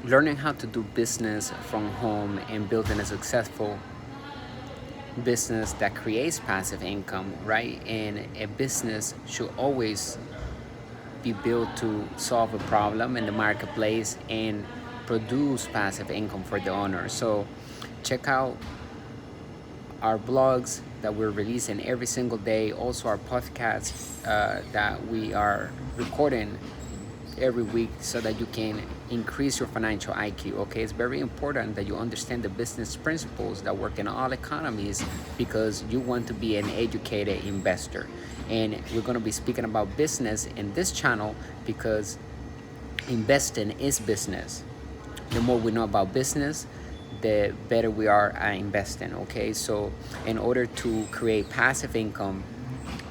learning how to do business from home and building a successful business that creates passive income, right? And a business should always be built to solve a problem in the marketplace and produce passive income for the owner. So check out our blogs that we're releasing every single day, also our podcasts that we are recording every week so that you can increase your financial IQ. Okay, it's very important that you understand the business principles that work in all economies because you want to be an educated investor. And we're going to be speaking about business in this channel because investing is business. The more we know about business, the better we are at investing. Okay, so in order to create passive income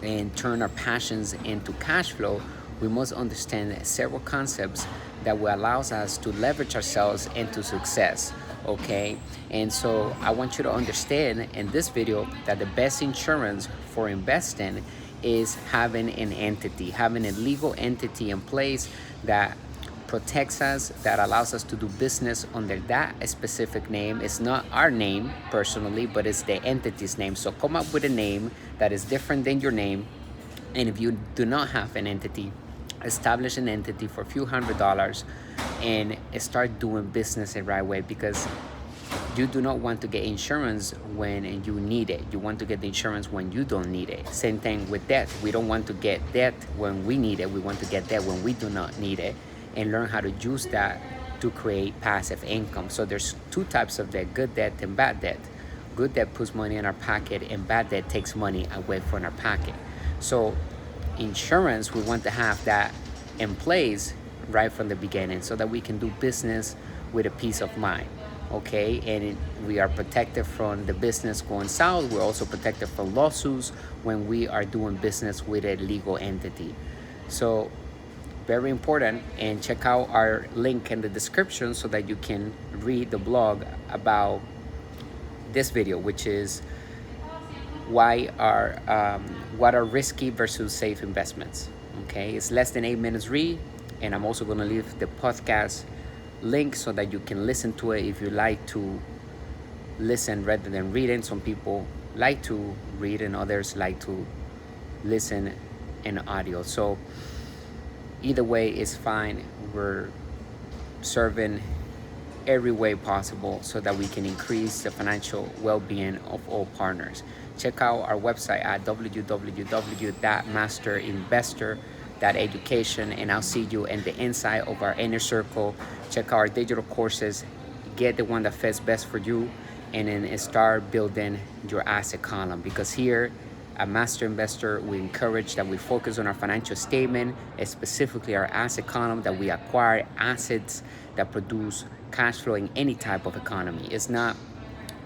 and turn our passions into cash flow, we must understand several concepts that will allow us to leverage ourselves into success. Okay, and so I want you to understand in this video that the best insurance for investing is having an entity, having a legal entity in place that protects us, that allows us to do business under that specific name. It's not our name personally, but it's the entity's name. So come up with a name that is different than your name. And if you do not have an entity, establish an entity for a few $100s and start doing business the right way, because you do not want to get insurance when you need it. You want to get the insurance when you don't need it. Same thing with debt. We don't want to get debt when we need it. We want to get debt when we do not need it and learn how to use that to create passive income. So there's two types of debt: good debt and bad debt. Good debt puts money in our pocket, and bad debt takes money away from our pocket. So insurance, we want to have that in place right from the beginning so that we can do business with a peace of mind. Okay, and we are protected from the business going south. We're also protected from lawsuits when we are doing business with a legal entity. So very important, and check out our link in the description so that you can read the blog about this video, which is what are risky versus safe investments. Okay, it's less than 8 minutes read, and I'm also going to leave the podcast link so that you can listen to it if you like to listen rather than reading. Some people like to read and others like to listen in audio. So either way is fine. We're serving every way possible so that we can increase the financial well-being of all partners. Check out our website at www.masterinvestor.education, and I'll see you in the inside of our inner circle. Check out our digital courses, get the one that fits best for you, and then start building your asset column. Because here at Master Investor, we encourage that we focus on our financial statement, specifically our asset column, that we acquire assets that produce cash flow in any type of economy. It's not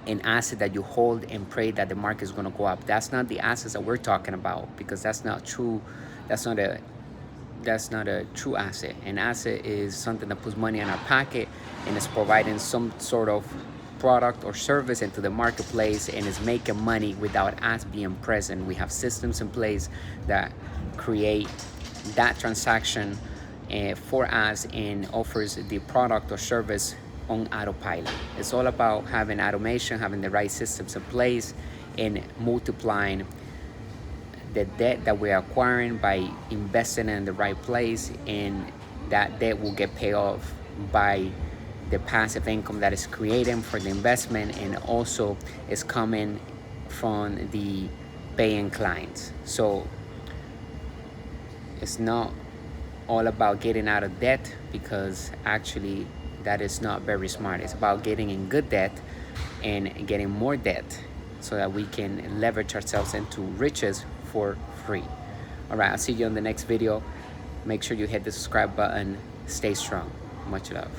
an asset that you hold and pray that the market is going to go up. That's not the assets that we're talking about, because that's not true. That's not a true asset. An asset is something that puts money in our pocket and is providing some sort of product or service into the marketplace and is making money without us being present. We have systems in place that create that transaction for us and offers the product or service on autopilot. It's all about having automation, having the right systems in place, and multiplying the debt that we're acquiring by investing in the right place, and that debt will get paid off by the passive income that is created for the investment, and also is coming from the paying clients. So it's not all about getting out of debt, because actually that is not very smart. It's about getting in good debt and getting more debt so that we can leverage ourselves into riches for free. All right, I'll see you on the next video. Make sure you hit the subscribe button. Stay strong. Much love.